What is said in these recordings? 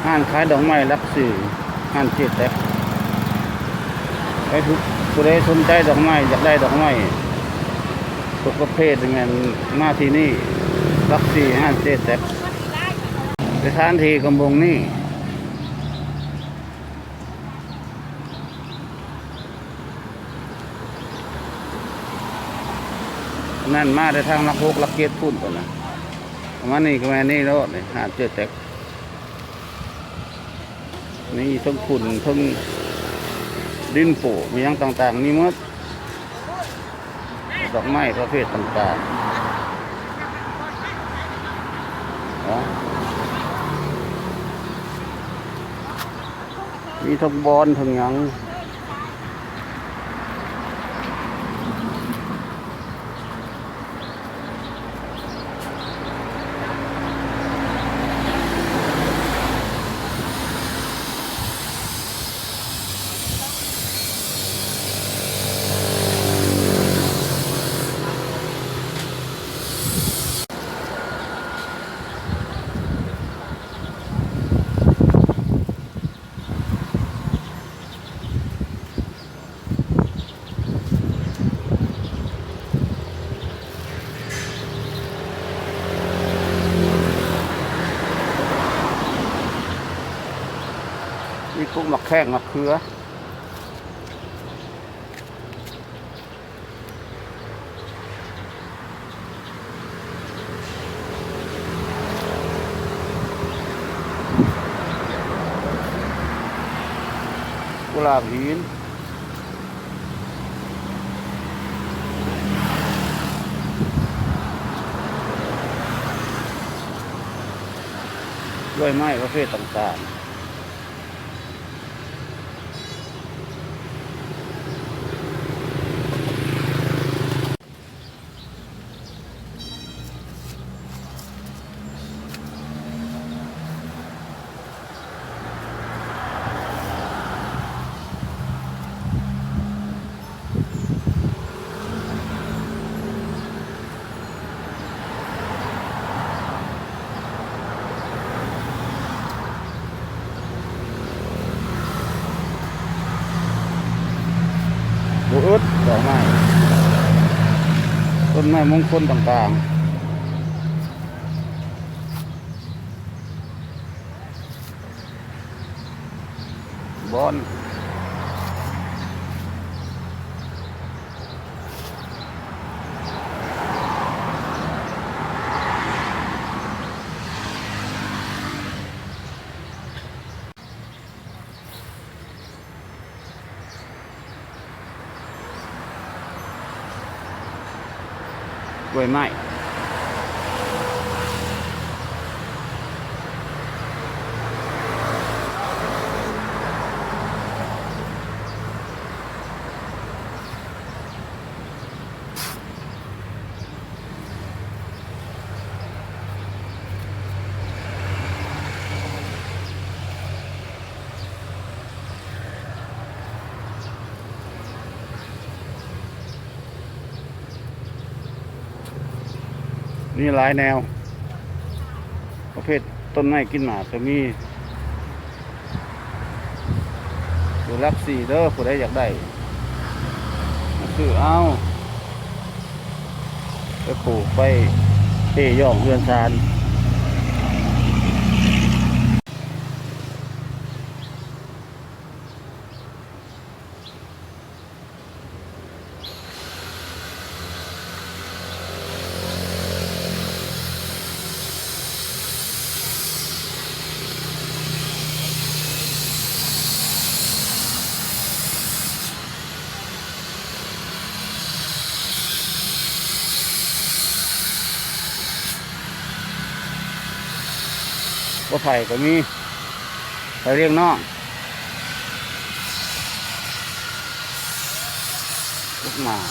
ห้านขายดอกไม้รักสื่อห้านเจ็ดแตกไปทุกผู้ใดสนใจดอกไม้อยากได้ดอกไม้ทุกประเภทงานมาที่นี่รักสี่ห้านเจ็ดแตกสถานที่กำบงนี่นั่นมาได้ทางลักหกลักเกียรพุ่นก่อนนะมานี่ก็มานี่แล้วนี่ห้านเจ็ดแตกนี่ทั้งขุ่นทั้งดินโป่มีอย่างต่างๆนี่หมดดอกไม้ประเภทต่างๆมีทั้งบอนทั้งหยังมีพวกมะแข้งมะเขือกุหลาบหินด้วยไม้ประเภทต่างๆบุอึดดอกไม้ต้นไม้มงคลต่างๆบอนกล้วยไม้นี่หลายแนวประเภทต้นไม้กินหมากก็มีดูรักสี่เด้อผู้ใดอยากได้ซื้อเอาไปปลูกไปเตะย่องเรือนชานก็ไผ่ก็มีไผ่เรียงน้องลูกหมาก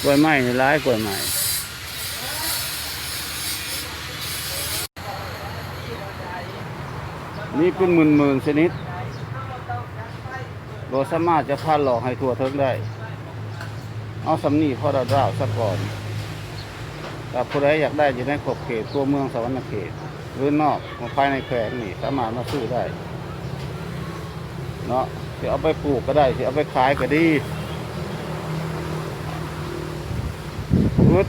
กล้วยไม้ในร้ายกล้วยไม้นี่เป็นหมื่นชนิด บ ก็สามารถจะพาหลอกให้ทั่วถึงได้เอาสำนีพอดาวๆซะก่อนแต่ผู้ใดอยากได้อยู่ในขอบเขตตัวเมืองสวรรณเขตหรือนอกมาภายในแขวงนี่สามารถมาซื้อได้เนาะจะเอาไปปลูกก็ได้จะเอาไปขายก็ดีรุด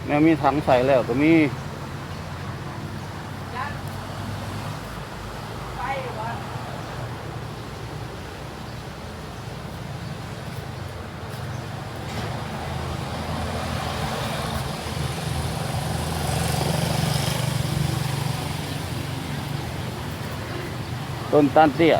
แม่มีถังใส่แล้วก็มีต้นตาลเตี้ย